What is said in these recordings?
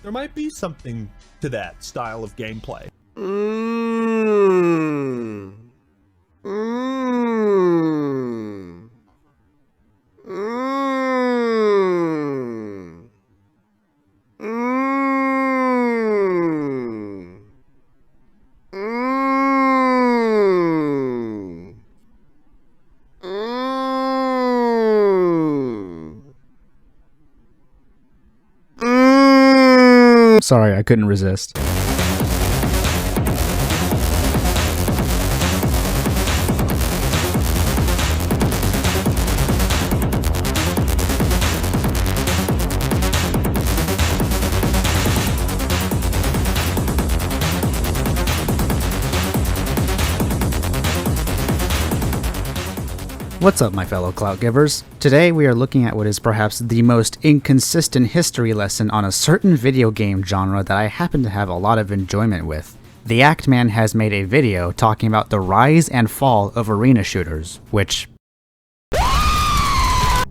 there might be something to that style of gameplay. Sorry, I couldn't resist. What's up, my fellow clout givers? Today we are looking at what is perhaps the most inconsistent history lesson on a certain video game genre that I happen to have a lot of enjoyment with. The Act Man has made a video talking about the rise and fall of arena shooters, which...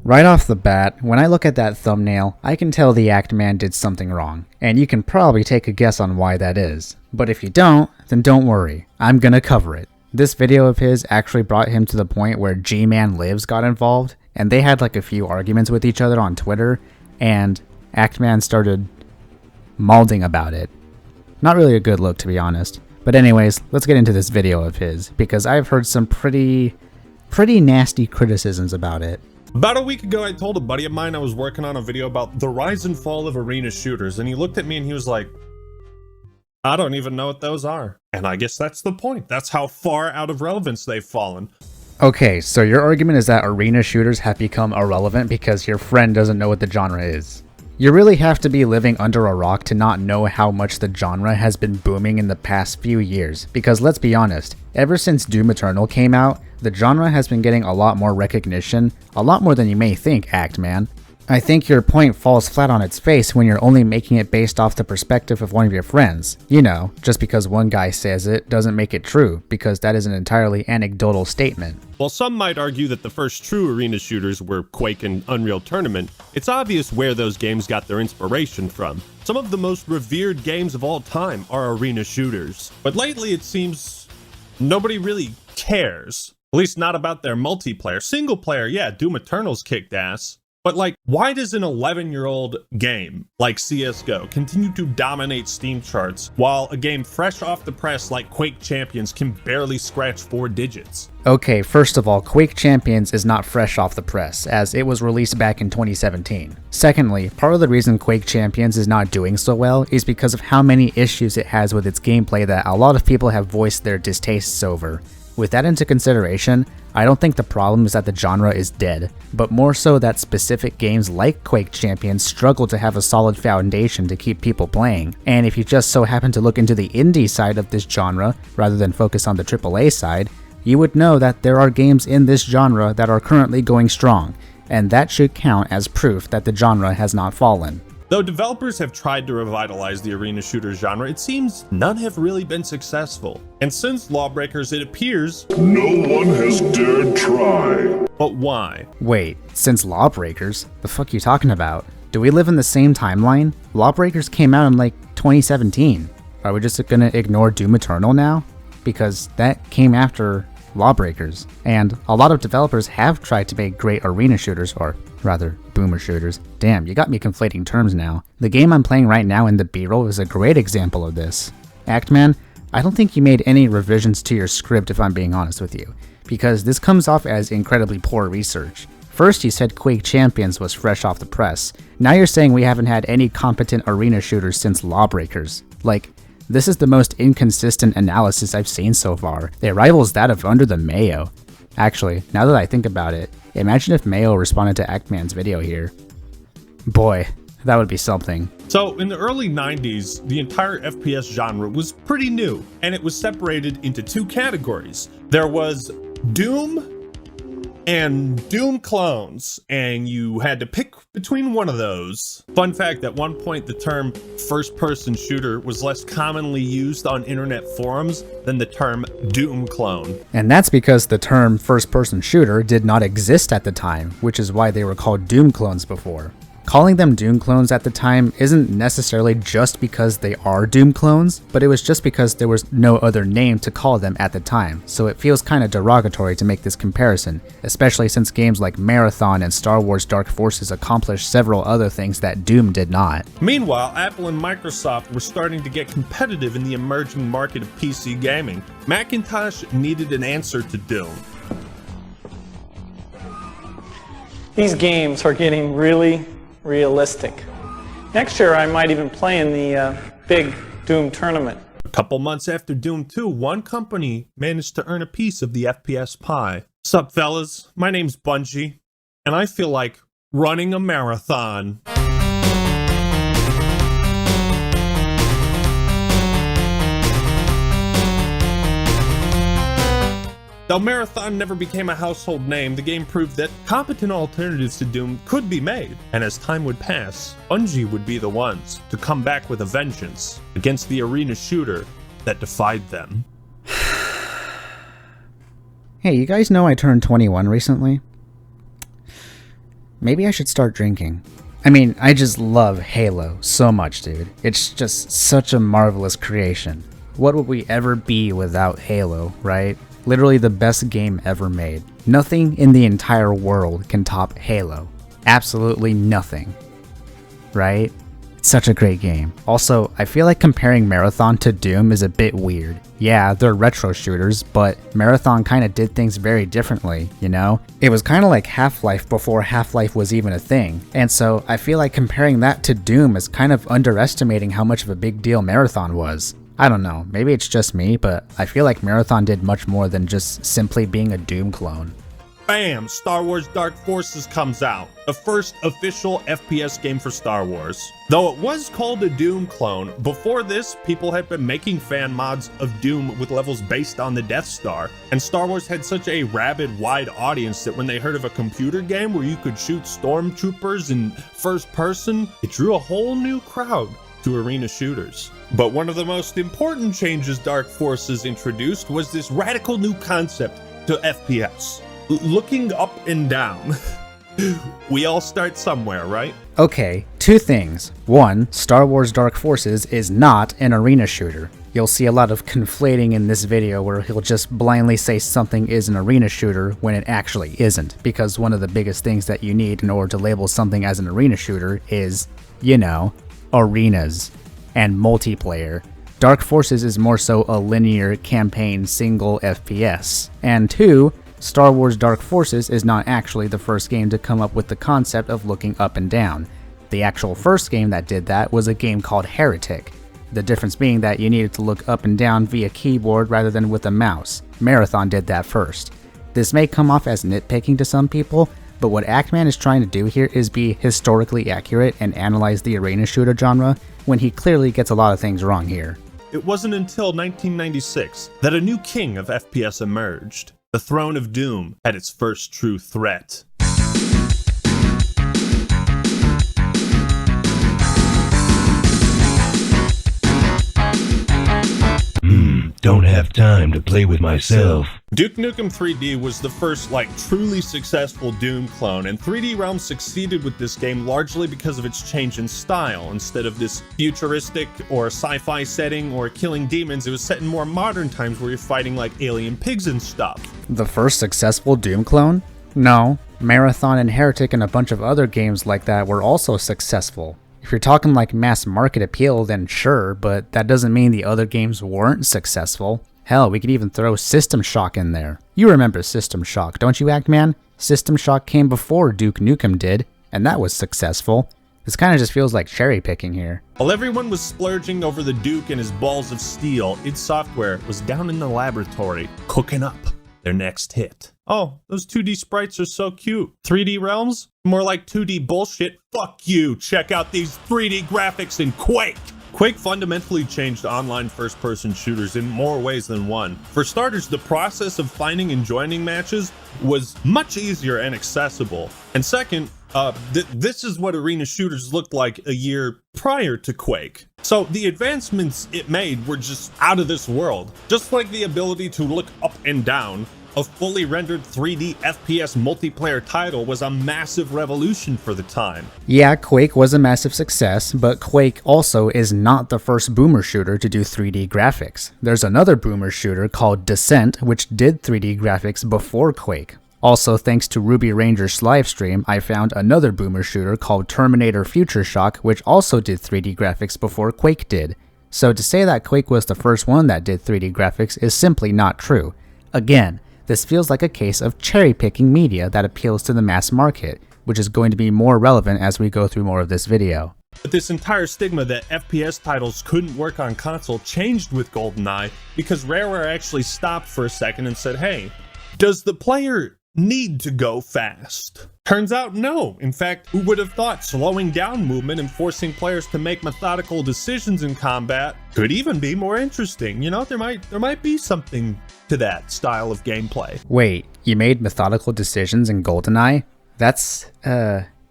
Right off the bat, when I look at that thumbnail, I can tell the Act Man did something wrong, and you can probably take a guess on why that is. But if you don't, then don't worry, I'm gonna cover it. This video of his actually brought him to the point where G-Man Lives got involved, and they had like a few arguments with each other on Twitter, and Act-Man started malding about it. Not really a good look, to be honest. But anyways, let's get into this video of his, because I've heard some pretty nasty criticisms about it. About a week ago, I told a buddy of mine I was working on a video about the rise and fall of arena shooters, and he looked at me and he was like, I don't even know what those are. And I guess that's the point. That's how far out of relevance they've fallen. Okay, so your argument is that arena shooters have become irrelevant because your friend doesn't know what the genre is. You really have to be living under a rock to not know how much the genre has been booming in the past few years, because let's be honest, ever since Doom Eternal came out, the genre has been getting a lot more recognition, a lot more than you may think, Act Man. I think your point falls flat on its face when you're only making it based off the perspective of one of your friends. You know, just because one guy says it doesn't make it true, because that is an entirely anecdotal statement. While some might argue that the first true arena shooters were Quake and Unreal Tournament, it's obvious where those games got their inspiration from. Some of the most revered games of all time are arena shooters. But lately it seems nobody really cares. At least not about their multiplayer. Single player, yeah, Doom Eternal's kicked ass. But like, why does an 11-year-old game like CSGO continue to dominate Steam charts while a game fresh off the press like Quake Champions can barely scratch 4 digits? Okay, first of all, Quake Champions is not fresh off the press, as it was released back in 2017. Secondly, part of the reason Quake Champions is not doing so well is because of how many issues it has with its gameplay that a lot of people have voiced their distastes over. With that into consideration, I don't think the problem is that the genre is dead, but more so that specific games like Quake Champions struggle to have a solid foundation to keep people playing. And if you just so happen to look into the indie side of this genre, rather than focus on the AAA side, you would know that there are games in this genre that are currently going strong, and that should count as proof that the genre has not fallen. Though developers have tried to revitalize the arena shooter genre, it seems none have really been successful. And since Lawbreakers, it appears no one has dared try. But why? Wait, since Lawbreakers? The fuck you talking about? Do we live in the same timeline? Lawbreakers came out in like 2017. Are we just gonna ignore Doom Eternal now? Because that came after Lawbreakers, and a lot of developers have tried to make great arena shooters, or rather, boomer shooters. Damn, you got me conflating terms now. The game I'm playing right now in the B-roll is a great example of this. Actman, I don't think you made any revisions to your script if I'm being honest with you, because this comes off as incredibly poor research. First you said Quake Champions was fresh off the press, now you're saying we haven't had any competent arena shooters since Lawbreakers. Like, this is the most inconsistent analysis I've seen so far. It rivals that of Under the Mayo. Actually, now that I think about it, imagine if Mayo responded to Actman's video here. Boy, that would be something. So, in the early 90s, the entire FPS genre was pretty new, and it was separated into 2 categories. There was Doom and Doom clones, and you had to pick between one of those. Fun fact, at one point the term first-person shooter was less commonly used on internet forums than the term Doom clone. And that's because the term first-person shooter did not exist at the time, which is why they were called Doom clones before. Calling them Doom clones at the time isn't necessarily just because they are Doom clones, but it was just because there was no other name to call them at the time, so it feels kinda derogatory to make this comparison, especially since games like Marathon and Star Wars Dark Forces accomplished several other things that Doom did not. Meanwhile, Apple and Microsoft were starting to get competitive in the emerging market of PC gaming. Macintosh needed an answer to Doom. These games are getting really realistic. Next year I might even play in the big Doom tournament. A couple months after Doom 2, one company managed to earn a piece of the FPS pie. Sup fellas, my name's Bungie, and I feel like running a marathon. Though Marathon never became a household name, the game proved that competent alternatives to Doom could be made, and as time would pass, Bungie would be the ones to come back with a vengeance against the arena shooter that defied them. Hey, you guys know I turned 21 recently? Maybe I should start drinking. I mean, I just love Halo so much, dude. It's just such a marvelous creation. What would we ever be without Halo, right? Literally the best game ever made. Nothing in the entire world can top Halo. Absolutely nothing. Right? It's such a great game. Also, I feel like comparing Marathon to Doom is a bit weird. Yeah, they're retro shooters, but Marathon kind of did things very differently, you know? It was kind of like Half-Life before Half-Life was even a thing. And so I feel like comparing that to Doom is kind of underestimating how much of a big deal Marathon was. I don't know, maybe it's just me, but I feel like Marathon did much more than just simply being a Doom clone. Bam! Star Wars Dark Forces comes out, the first official FPS game for Star Wars. Though it was called a Doom clone, before this, people had been making fan mods of Doom with levels based on the Death Star, and Star Wars had such a rabid, wide audience that when they heard of a computer game where you could shoot stormtroopers in first person, it drew a whole new crowd to arena shooters. But one of the most important changes Dark Forces introduced was this radical new concept to FPS. Looking up and down. We all start somewhere, right? Okay, two things. One, Star Wars Dark Forces is not an arena shooter. You'll see a lot of conflating in this video where he'll just blindly say something is an arena shooter when it actually isn't, because one of the biggest things that you need in order to label something as an arena shooter is, you know, arenas and multiplayer. Dark Forces is more so a linear campaign single FPS. And two, Star Wars Dark Forces is not actually the first game to come up with the concept of looking up and down. The actual first game that did that was a game called Heretic. The difference being that you needed to look up and down via keyboard rather than with a mouse. Marathon did that first. This may come off as nitpicking to some people, but what Actman is trying to do here is be historically accurate and analyze the arena shooter genre, when he clearly gets a lot of things wrong here. It wasn't until 1996 that a new king of FPS emerged. The throne of Doom had its first true threat. Don't have time to play with myself. Duke Nukem 3D was the first, truly successful Doom clone, and 3D Realms succeeded with this game largely because of its change in style. Instead of this futuristic or sci-fi setting or killing demons, it was set in more modern times where you're fighting like alien pigs and stuff. The first successful Doom clone? No. Marathon and Heretic and a bunch of other games like that were also successful. If you're talking like mass market appeal, then sure, but that doesn't mean the other games weren't successful. Hell, we could even throw System Shock in there. You remember System Shock, don't you, Actman? System Shock came before Duke Nukem did, and that was successful. This kind of just feels like cherry picking here. While everyone was splurging over the Duke and his balls of steel, id Software was down in the laboratory, cooking up their next hit. Oh, those 2D sprites are so cute. 3D Realms? More like 2D bullshit. Fuck you. Check out these 3D graphics in Quake. Quake fundamentally changed online first-person shooters in more ways than one. For starters, the process of finding and joining matches was much easier and accessible. And second, this is what arena shooters looked like a year prior to Quake. So the advancements it made were just out of this world. Just like the ability to look up and down, A fully rendered 3D FPS multiplayer title was a massive revolution for the time. Yeah, Quake was a massive success, but Quake also is not the first boomer shooter to do 3D graphics. There's another boomer shooter called Descent, which did 3D graphics before Quake. Also, thanks to Ruby Ranger's livestream, I found another boomer shooter called Terminator Future Shock, which also did 3D graphics before Quake did. So to say that Quake was the first one that did 3D graphics is simply not true. Again, this feels like a case of cherry-picking media that appeals to the mass market, which is going to be more relevant as we go through more of this video. But this entire stigma that FPS titles couldn't work on console changed with GoldenEye because Rareware actually stopped for a second and said, hey, does the player need to go fast? Turns out no. In fact, who would have thought slowing down movement and forcing players to make methodical decisions in combat could even be more interesting? You know, there might be something to that style of gameplay. Wait, you made methodical decisions in GoldenEye? That's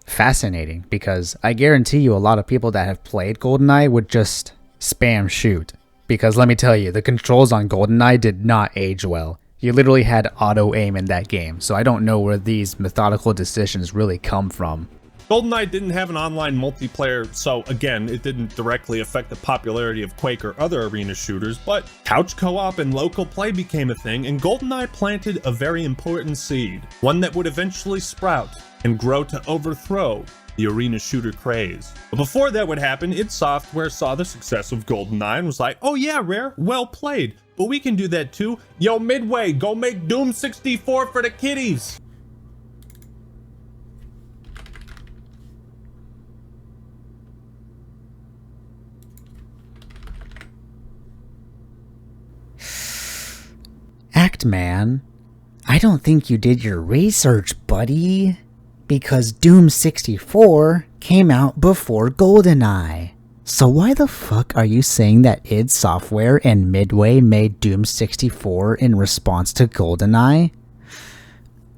fascinating, because I guarantee you a lot of people that have played GoldenEye would just spam shoot. Because let me tell you, the controls on GoldenEye did not age well. You literally had auto aim in that game, so I don't know where these methodical decisions really come from. GoldenEye didn't have an online multiplayer, so again, it didn't directly affect the popularity of Quake or other arena shooters, but couch co-op and local play became a thing, and GoldenEye planted a very important seed, one that would eventually sprout and grow to overthrow the arena shooter craze. But before that would happen, id Software saw the success of GoldenEye and was like, oh yeah, Rare, well played. But we can do that too. Yo, Midway, go make Doom 64 for the kiddies. Actman, I don't think you did your research, buddy. Because Doom 64 came out before GoldenEye. So why the fuck are you saying that id Software and Midway made Doom 64 in response to GoldenEye?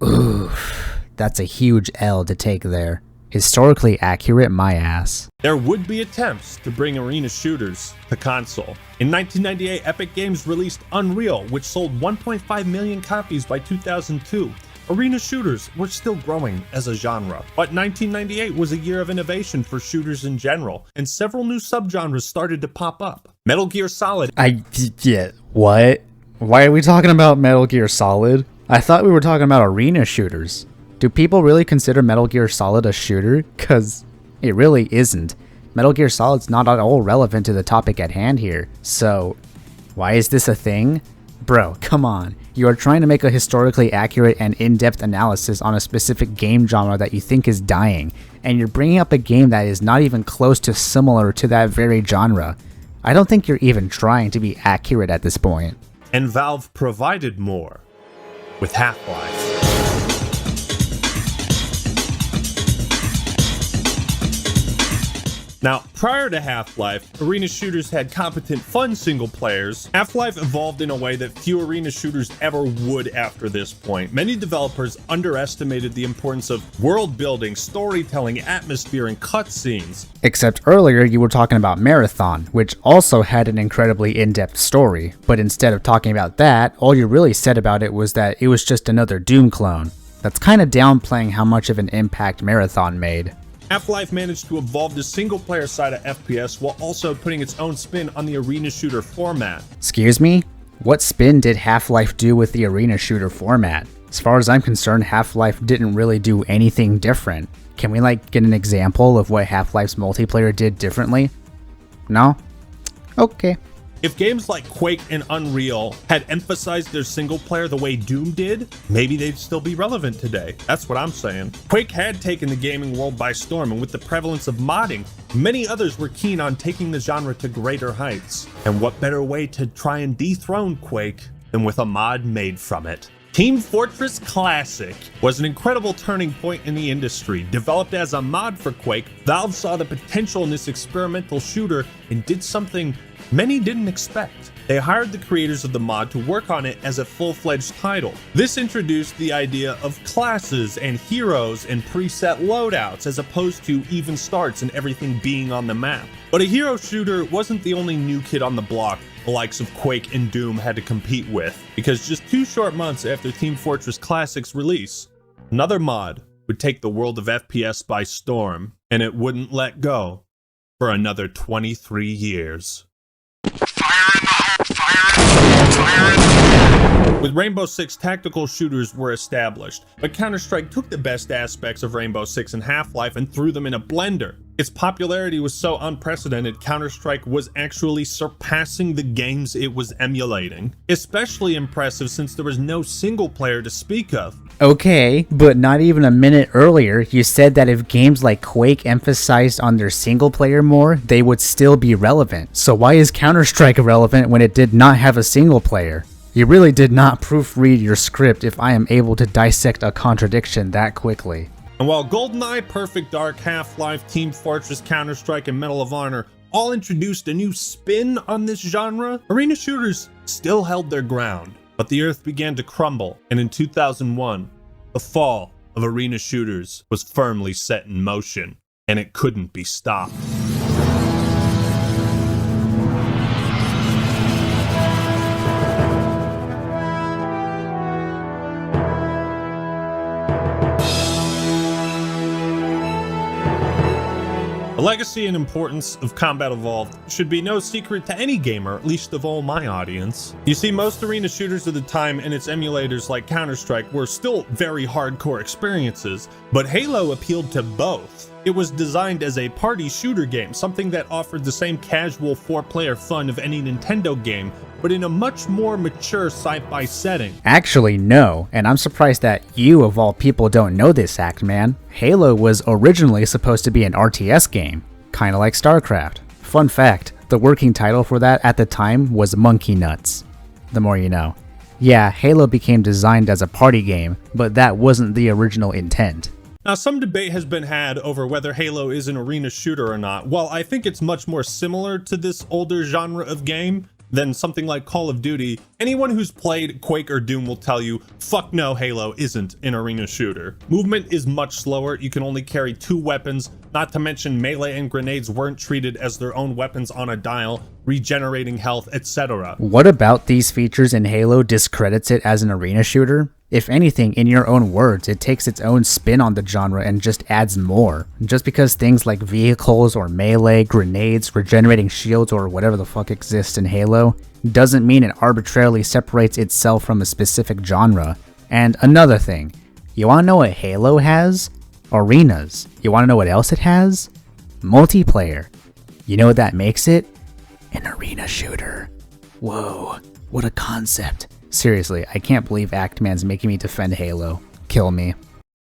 Oof, that's a huge L to take there. Historically accurate, my ass. There would be attempts to bring arena shooters to console. In 1998, Epic Games released Unreal, which sold 1.5 million copies by 2002. Arena shooters were still growing as a genre, but 1998 was a year of innovation for shooters in general, and several new subgenres started to pop up. Metal Gear Solid. What? Why are we talking about Metal Gear Solid? I thought we were talking about arena shooters. Do people really consider Metal Gear Solid a shooter? Cause it really isn't. Metal Gear Solid's not at all relevant to the topic at hand here. So, why is this a thing? Bro, come on. You are trying to make a historically accurate and in-depth analysis on a specific game genre that you think is dying, and you're bringing up a game that is not even close to similar to that very genre. I don't think you're even trying to be accurate at this point. And Valve provided more with Half-Life. Now, prior to Half-Life, arena shooters had competent, fun single players. Half-Life evolved in a way that few arena shooters ever would after this point. Many developers underestimated the importance of world building, storytelling, atmosphere, and cutscenes. Except earlier you were talking about Marathon, which also had an incredibly in-depth story, but instead of talking about that, all you really said about it was that it was just another Doom clone. That's kind of downplaying how much of an impact Marathon made. Half-Life managed to evolve the single-player side of FPS while also putting its own spin on the arena shooter format. Excuse me? What spin did Half-Life do with the arena shooter format? As far as I'm concerned, Half-Life didn't really do anything different. Can we get an example of what Half-Life's multiplayer did differently? No? Okay. If games like Quake and Unreal had emphasized their single player the way Doom did, maybe they'd still be relevant today. That's what I'm saying. Quake had taken the gaming world by storm, and with the prevalence of modding, many others were keen on taking the genre to greater heights. And what better way to try and dethrone Quake than with a mod made from it? Team Fortress Classic was an incredible turning point in the industry. Developed as a mod for Quake, Valve saw the potential in this experimental shooter and did something many didn't expect. They hired the creators of the mod to work on it as a full-fledged title. This introduced the idea of classes and heroes and preset loadouts as opposed to even starts and everything being on the map. But a hero shooter wasn't the only new kid on the block the likes of Quake and Doom had to compete with, because just 2 short months after Team Fortress Classic's release, another mod would take the world of FPS by storm, and it wouldn't let go for another 23 years. With Rainbow Six, tactical shooters were established, but Counter-Strike took the best aspects of Rainbow Six and Half-Life and threw them in a blender. Its popularity was so unprecedented, Counter-Strike was actually surpassing the games it was emulating. Especially impressive since there was no single player to speak of. Okay, but not even a minute earlier, you said that if games like Quake emphasized on their single player more, they would still be relevant. So why is Counter-Strike relevant when it did not have a single player? You really did not proofread your script if I am able to dissect a contradiction that quickly. And while GoldenEye, Perfect Dark, Half-Life, Team Fortress, Counter-Strike, and Medal of Honor all introduced a new spin on this genre, arena shooters still held their ground. But the earth began to crumble, and in 2001, the fall of arena shooters was firmly set in motion, and it couldn't be stopped. The legacy and importance of Combat Evolved should be no secret to any gamer, at least of all my audience. You see, most arena shooters of the time and its emulators like Counter-Strike were still very hardcore experiences, but Halo appealed to both. It was designed as a party shooter game, something that offered the same casual 4-player fun of any Nintendo game, but in a much more mature sci-fi setting. Actually, no, and I'm surprised that you of all people don't know this, Act Man. Halo was originally supposed to be an RTS game, kinda like StarCraft. Fun fact, the working title for that at the time was Monkey Nuts. The more you know. Yeah, Halo became designed as a party game, but that wasn't the original intent. Now, some debate has been had over whether Halo is an arena shooter or not. While I think it's much more similar to this older genre of game than something like Call of Duty, anyone who's played Quake or Doom will tell you, fuck no, Halo isn't an arena shooter. Movement is much slower, you can only carry 2 weapons, not to mention melee and grenades weren't treated as their own weapons on a dial, regenerating health, etc. What about these features in Halo discredits it as an arena shooter? If anything, in your own words, it takes its own spin on the genre and just adds more. Just because things like vehicles or melee, grenades, regenerating shields, or whatever the fuck exists in Halo, doesn't mean it arbitrarily separates itself from a specific genre. And another thing, you wanna know what Halo has? Arenas. You wanna know what else it has? Multiplayer. You know what that makes it? An arena shooter. Whoa, what a concept. Seriously, I can't believe Actman's making me defend Halo. Kill me.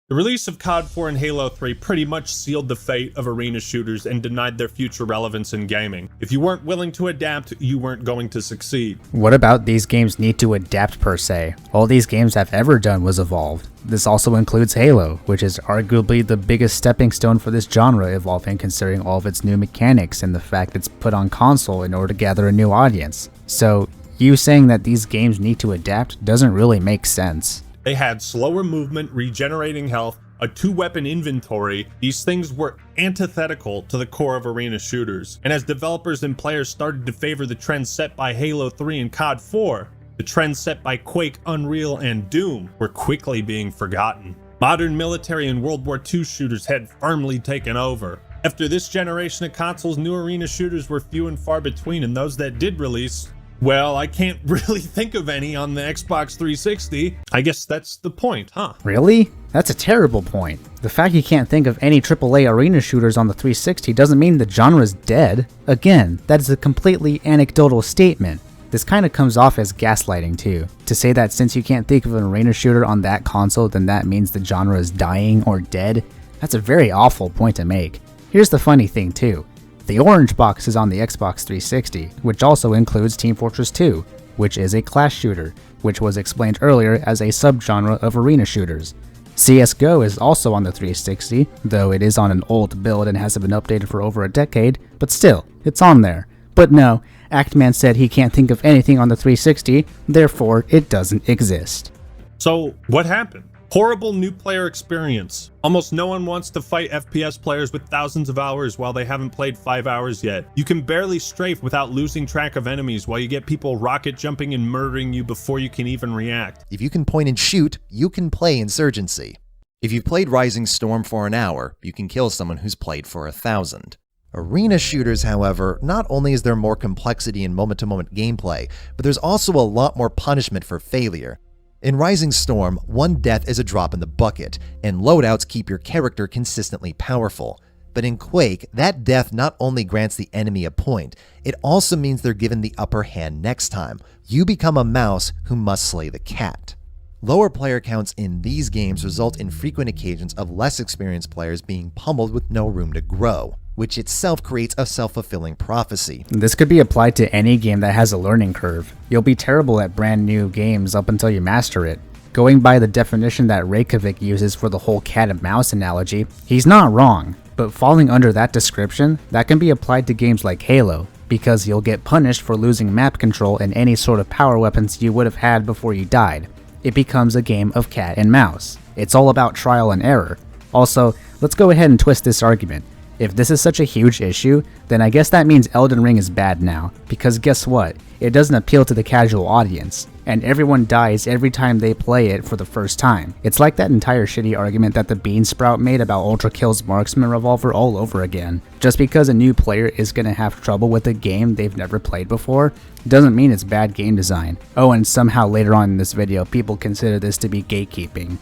The release of COD 4 and Halo 3 pretty much sealed the fate of arena shooters and denied their future relevance in gaming. If you weren't willing to adapt, you weren't going to succeed. What about these games need to adapt per se? All these games have ever done was evolved. This also includes Halo, which is arguably the biggest stepping stone for this genre evolving considering all of its new mechanics and the fact it's put on console in order to gather a new audience. So, you saying that these games need to adapt doesn't really make sense. They had slower movement, regenerating health, a 2-weapon inventory. These things were antithetical to the core of arena shooters. And as developers and players started to favor the trends set by Halo 3 and COD 4, the trends set by Quake, Unreal, and Doom were quickly being forgotten. Modern military and World War II shooters had firmly taken over. After this generation of consoles, new arena shooters were few and far between, and those that did release, well, I can't really think of any on the Xbox 360. I guess that's the point, huh? Really? That's a terrible point. The fact you can't think of any AAA arena shooters on the 360 doesn't mean the genre's dead. Again, that is a completely anecdotal statement. This kind of comes off as gaslighting too. To say that since you can't think of an arena shooter on that console, then that means the genre is dying or dead, that's a very awful point to make. Here's the funny thing too. The orange box is on the Xbox 360, which also includes Team Fortress 2, which is a class shooter, which was explained earlier as a subgenre of arena shooters. CSGO is also on the 360, though it is on an old build and hasn't been updated for over a decade, but still, it's on there. But no, Actman said he can't think of anything on the 360, therefore it doesn't exist. So, what happened? Horrible new player experience. Almost no one wants to fight FPS players with thousands of hours while they haven't played 5 hours yet. You can barely strafe without losing track of enemies while you get people rocket jumping and murdering you before you can even react. If you can point and shoot, you can play Insurgency. If you've played Rising Storm for an hour, you can kill someone who's played for 1,000. Arena shooters, however, not only is there more complexity in moment-to-moment gameplay, but there's also a lot more punishment for failure. In Rising Storm, one death is a drop in the bucket, and loadouts keep your character consistently powerful. But in Quake, that death not only grants the enemy a point, it also means they're given the upper hand next time. You become a mouse who must slay the cat. Lower player counts in these games result in frequent occasions of less experienced players being pummeled with no room to grow, which itself creates a self-fulfilling prophecy. This could be applied to any game that has a learning curve. You'll be terrible at brand new games up until you master it. Going by the definition that Reykjavik uses for the whole cat and mouse analogy, he's not wrong, but falling under that description, that can be applied to games like Halo, because you'll get punished for losing map control and any sort of power weapons you would have had before you died. It becomes a game of cat and mouse. It's all about trial and error. Also, let's go ahead and twist this argument. If this is such a huge issue, then I guess that means Elden Ring is bad now, because guess what? It doesn't appeal to the casual audience, and everyone dies every time they play it for the first time. It's like that entire shitty argument that the Bean Sprout made about Ultrakill's marksman revolver all over again. Just because a new player is gonna have trouble with a game they've never played before, doesn't mean it's bad game design. Oh, and somehow later on in this video, people consider this to be gatekeeping.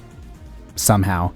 Somehow.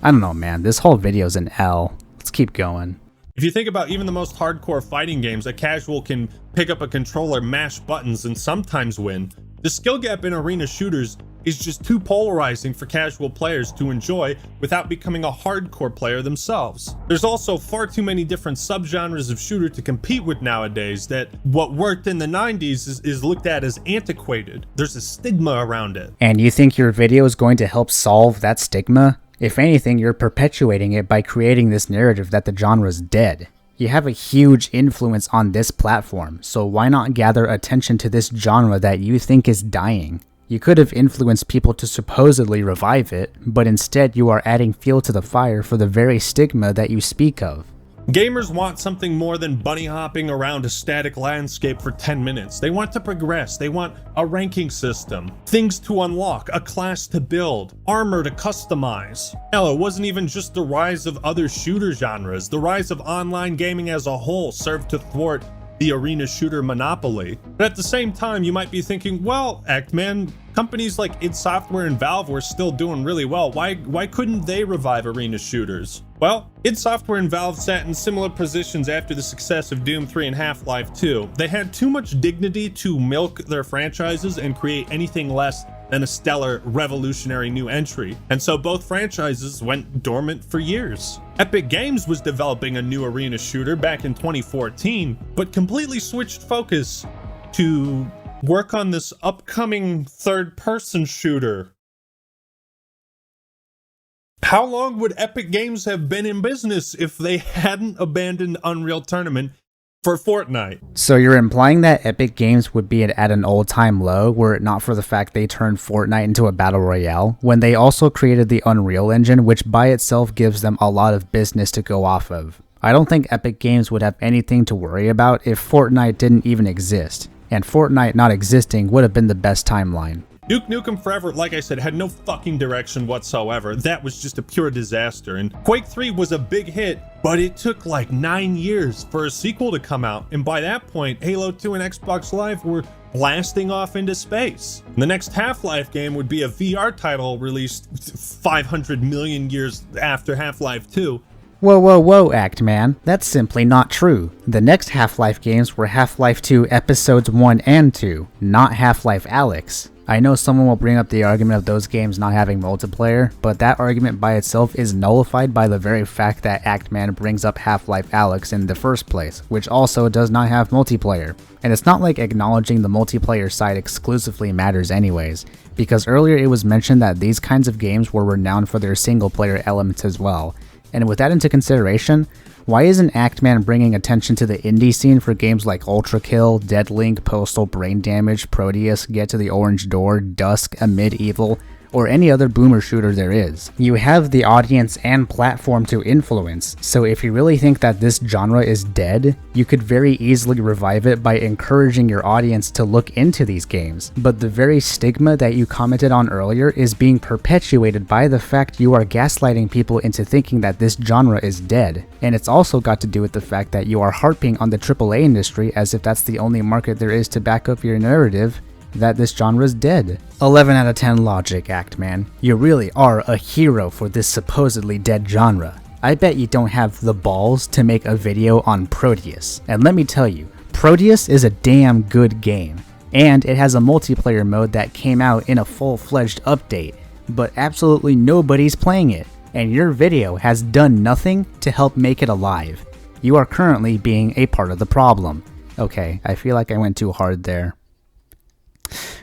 I don't know, man, this whole video's an L. Let's keep going. If you think about even the most hardcore fighting games, a casual can pick up a controller, mash buttons, and sometimes win. The skill gap in arena shooters is just too polarizing for casual players to enjoy without becoming a hardcore player themselves. There's also far too many different subgenres of shooter to compete with nowadays that what worked in the 90s is looked at as antiquated. There's a stigma around it. And you think your video is going to help solve that stigma? If anything, you're perpetuating it by creating this narrative that the genre's dead. You have a huge influence on this platform, so why not gather attention to this genre that you think is dying? You could have influenced people to supposedly revive it, but instead you are adding fuel to the fire for the very stigma that you speak of. Gamers want something more than bunny hopping around a static landscape for 10 minutes. They want to progress. They want a ranking system, things to unlock, a class to build, armor to customize. Hell, it wasn't even just the rise of other shooter genres. The rise of online gaming as a whole served to thwart the arena shooter monopoly. But at the same time, you might be thinking, well, Actman, companies like id Software and Valve were still doing really well. Why couldn't they revive arena shooters? Well, id Software and Valve sat in similar positions after the success of Doom 3 and Half-Life 2. They had too much dignity to milk their franchises and create anything less than a stellar, revolutionary new entry. And so both franchises went dormant for years. Epic Games was developing a new arena shooter back in 2014, but completely switched focus to work on this upcoming third-person shooter. How long would Epic Games have been in business if they hadn't abandoned Unreal Tournament for Fortnite? So you're implying that Epic Games would be at an all-time low were it not for the fact they turned Fortnite into a battle royale, when they also created the Unreal Engine, which by itself gives them a lot of business to go off of. I don't think Epic Games would have anything to worry about if Fortnite didn't even exist, and Fortnite not existing would have been the best timeline. Duke Nukem Forever, like I said, had no fucking direction whatsoever. That was just a pure disaster. And Quake 3 was a big hit, but it took like 9 years for a sequel to come out. And by that point, Halo 2 and Xbox Live were blasting off into space. And the next Half-Life game would be a VR title released 500 million years after Half-Life 2. Whoa, whoa, whoa, Actman. That's simply not true. The next Half-Life games were Half-Life 2 Episodes 1 and 2, not Half-Life Alyx. I know someone will bring up the argument of those games not having multiplayer, but that argument by itself is nullified by the very fact that Actman brings up Half-Life Alyx in the first place, which also does not have multiplayer. And it's not like acknowledging the multiplayer side exclusively matters anyways, because earlier it was mentioned that these kinds of games were renowned for their single-player elements as well. And with that into consideration, why isn't Actman bringing attention to the indie scene for games like Ultrakill, Deadlink, Postal Brain Damaged, Proteus, Get to the Orange Door, Dusk, Amid Evil, or any other boomer shooter there is. You have the audience and platform to influence, so if you really think that this genre is dead, you could very easily revive it by encouraging your audience to look into these games. But the very stigma that you commented on earlier is being perpetuated by the fact you are gaslighting people into thinking that this genre is dead. And it's also got to do with the fact that you are harping on the AAA industry as if that's the only market there is to back up your narrative that this genre is dead. 11 out of 10 logic, Actman. You really are a hero for this supposedly dead genre. I bet you don't have the balls to make a video on Proteus. And let me tell you, Proteus is a damn good game. And it has a multiplayer mode that came out in a full-fledged update, but absolutely nobody's playing it. And your video has done nothing to help make it alive. You are currently being a part of the problem. Okay, I feel like I went too hard there.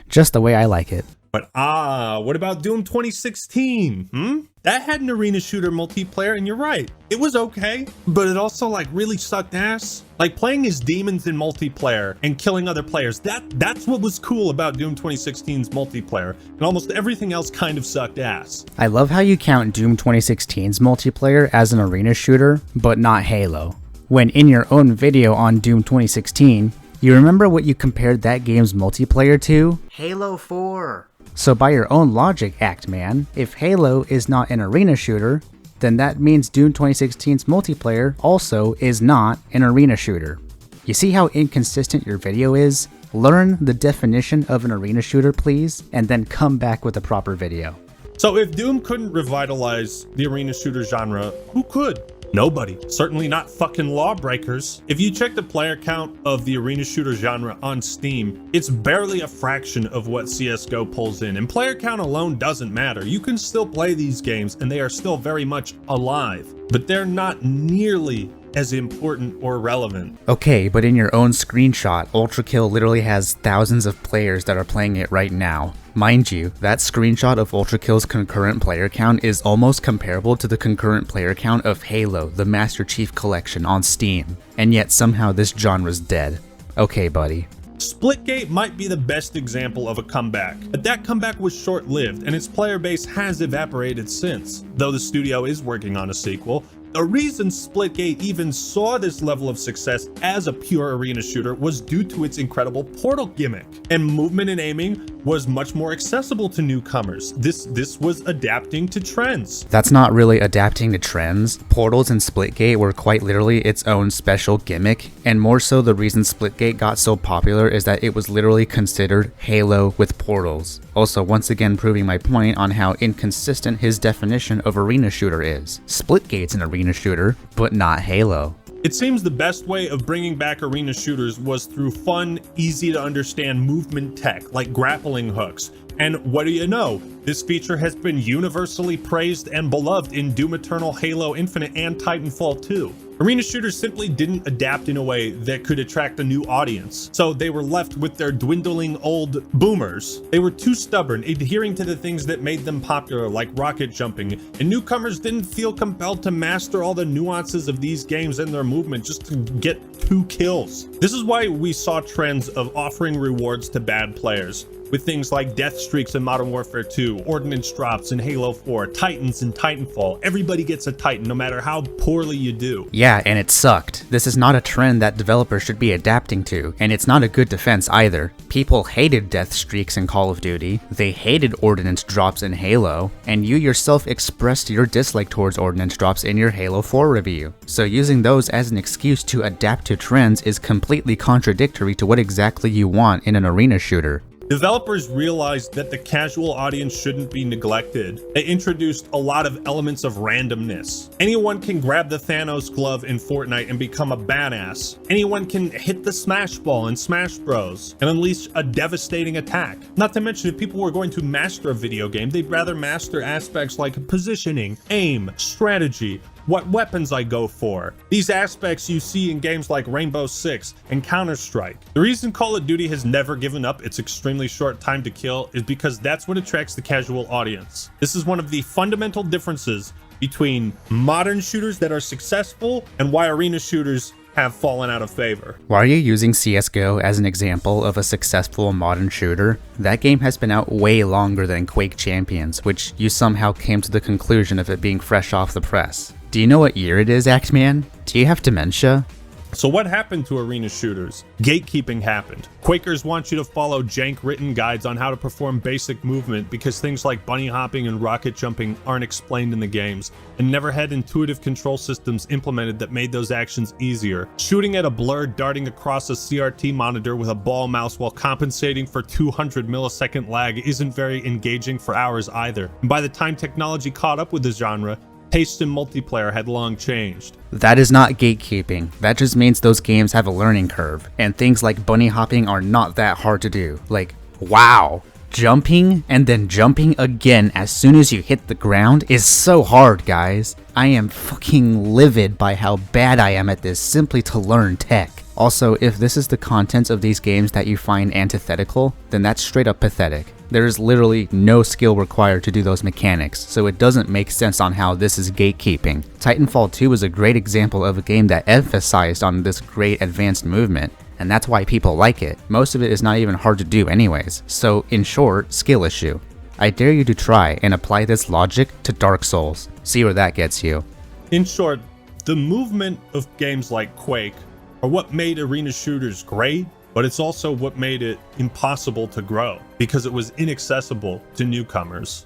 Just the way I like it. But what about Doom 2016? That had an arena shooter multiplayer, and you're right, it was okay, but it also like really sucked ass. Like playing as demons in multiplayer and killing other players, that's what was cool about Doom 2016's multiplayer, and almost everything else kind of sucked ass. I love how you count Doom 2016's multiplayer as an arena shooter, but not Halo. When in your own video on Doom 2016, you remember what you compared that game's multiplayer to? Halo 4. So by your own logic, Actman, if Halo is not an arena shooter, then that means Doom 2016's multiplayer also is not an arena shooter. You see how inconsistent your video is? Learn the definition of an arena shooter, please, and then come back with a proper video. So if Doom couldn't revitalize the arena shooter genre, who could? Nobody. Certainly not fucking lawbreakers. If you check the player count of the arena shooter genre on Steam, it's barely a fraction of what CSGO pulls in, and player count alone doesn't matter. You can still play these games and they are still very much alive, but they're not nearly as important or relevant. Okay, but in your own screenshot, Ultrakill literally has thousands of players that are playing it right now. Mind you, that screenshot of Ultrakill's concurrent player count is almost comparable to the concurrent player count of Halo, the Master Chief Collection on Steam, and yet somehow this genre's dead. Okay, buddy. Splitgate might be the best example of a comeback, but that comeback was short-lived and its player base has evaporated since, though the studio is working on a sequel. The reason Splitgate even saw this level of success as a pure arena shooter was due to its incredible portal gimmick, and movement and aiming was much more accessible to newcomers. This was adapting to trends. That's not really adapting to trends. Portals and Splitgate were quite literally its own special gimmick, and more so the reason Splitgate got so popular is that it was literally considered Halo with portals. Also, once again proving my point on how inconsistent his definition of arena shooter is. Splitgate's an arena shooter, but not Halo. It seems the best way of bringing back arena shooters was through fun, easy to understand movement tech like grappling hooks. And what do you know? This feature has been universally praised and beloved in Doom Eternal, Halo Infinite, and Titanfall 2. Arena shooters simply didn't adapt in a way that could attract a new audience, so they were left with their dwindling old boomers. They were too stubborn, adhering to the things that made them popular, like rocket jumping, and newcomers didn't feel compelled to master all the nuances of these games and their movement just to get 2 kills. This is why we saw trends of offering rewards to bad players, with things like death streaks in Modern Warfare 2, ordnance drops in Halo 4, Titans in Titanfall. Everybody gets a Titan no matter how poorly you do. Yeah, and it sucked. This is not a trend that developers should be adapting to, and it's not a good defense either. People hated death streaks in Call of Duty, they hated ordnance drops in Halo, and you yourself expressed your dislike towards ordnance drops in your Halo 4 review. So using those as an excuse to adapt to trends is completely contradictory to what exactly you want in an arena shooter. Developers realized that the casual audience shouldn't be neglected. They introduced a lot of elements of randomness. Anyone can grab the Thanos glove in Fortnite and become a badass. Anyone can hit the Smash Ball in Smash Bros. And unleash a devastating attack. Not to mention, if people were going to master a video game, they'd rather master aspects like positioning, aim, strategy, what weapons I go for. These aspects you see in games like Rainbow Six and Counter-Strike. The reason Call of Duty has never given up its extremely short time to kill is because that's what attracts the casual audience. This is one of the fundamental differences between modern shooters that are successful and why arena shooters have fallen out of favor. Why are you using CSGO as an example of a successful modern shooter? That game has been out way longer than Quake Champions, which you somehow came to the conclusion of it being fresh off the press. Do you know what year it is, Actman? Do you have dementia? So what happened to arena shooters? Gatekeeping happened. Quakers want you to follow jank written guides on how to perform basic movement because things like bunny hopping and rocket jumping aren't explained in the games, and never had intuitive control systems implemented that made those actions easier. Shooting at a blur darting across a CRT monitor with a ball mouse while compensating for 200 millisecond lag isn't very engaging for hours either. And by the time technology caught up with the genre, taste in multiplayer had long changed. That is not gatekeeping. That just means those games have a learning curve, and things like bunny hopping are not that hard to do. Like, wow. Jumping and then jumping again as soon as you hit the ground is so hard, guys. I am fucking livid by how bad I am at this simply to learn tech. Also, if this is the content of these games that you find antithetical, then that's straight up pathetic. There is literally no skill required to do those mechanics, so it doesn't make sense on how this is gatekeeping. Titanfall 2 is a great example of a game that emphasized on this great advanced movement, and that's why people like it. Most of it is not even hard to do anyways, so in short, skill issue. I dare you to try and apply this logic to Dark Souls. See where that gets you. In short, the movement of games like Quake are what made arena shooters great, but it's also what made it impossible to grow because it was inaccessible to newcomers.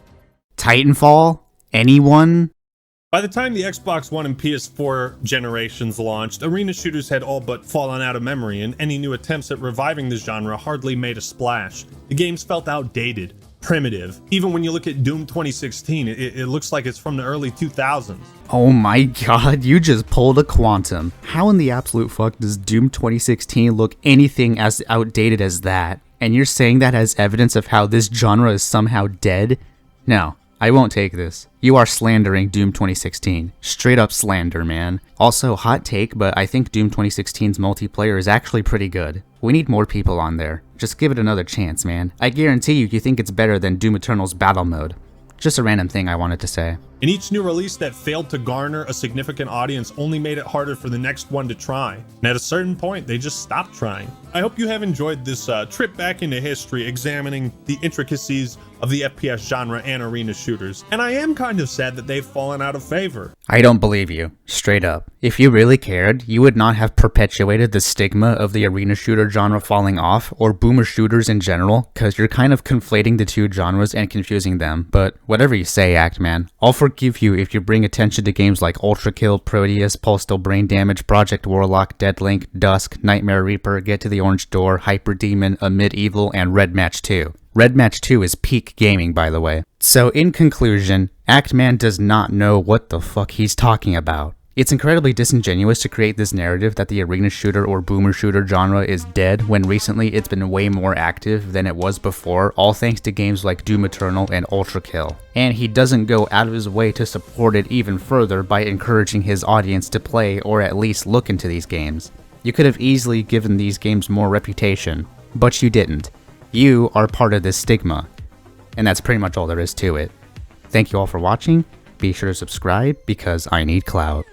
Titanfall? Anyone? By the time the Xbox One and PS4 generations launched, arena shooters had all but fallen out of memory, and any new attempts at reviving the genre hardly made a splash. The games felt outdated, primitive. Even when you look at Doom 2016, it looks like it's from the early 2000s. Oh my god, you just pulled a quantum. How in the absolute fuck does Doom 2016 look anything as outdated as that? And you're saying that as evidence of how this genre is somehow dead? No, I won't take this. You are slandering Doom 2016. Straight up slander, man. Also, hot take, but I think Doom 2016's multiplayer is actually pretty good. We need more people on there. Just give it another chance, man. I guarantee you think it's better than Doom Eternal's battle mode. Just a random thing I wanted to say. And each new release that failed to garner a significant audience only made it harder for the next one to try. And at a certain point, they just stopped trying. I hope you have enjoyed this trip back into history, examining the intricacies of the FPS genre and arena shooters. And I am kind of sad that they've fallen out of favor. I don't believe you. Straight up. If you really cared, you would not have perpetuated the stigma of the arena shooter genre falling off, or boomer shooters in general, cause you're kind of conflating the two genres and confusing them. But whatever you say, Actman, I'll forgive you if you bring attention to games like Ultrakill, Proteus, Postal Brain Damaged, Project Warlock, Deadlink, Dusk, Nightmare Reaper, Get to the Orange Door, Hyper Demon, Amid Evil, and Red Match 2. Red Match 2 is peak gaming, by the way. So in conclusion, Actman does not know what the fuck he's talking about. It's incredibly disingenuous to create this narrative that the arena shooter or boomer shooter genre is dead when recently it's been way more active than it was before, all thanks to games like Doom Eternal and Ultrakill. And he doesn't go out of his way to support it even further by encouraging his audience to play or at least look into these games. You could have easily given these games more reputation, but you didn't. You are part of this stigma. And that's pretty much all there is to it. Thank you all for watching. Be sure to subscribe because I need clout.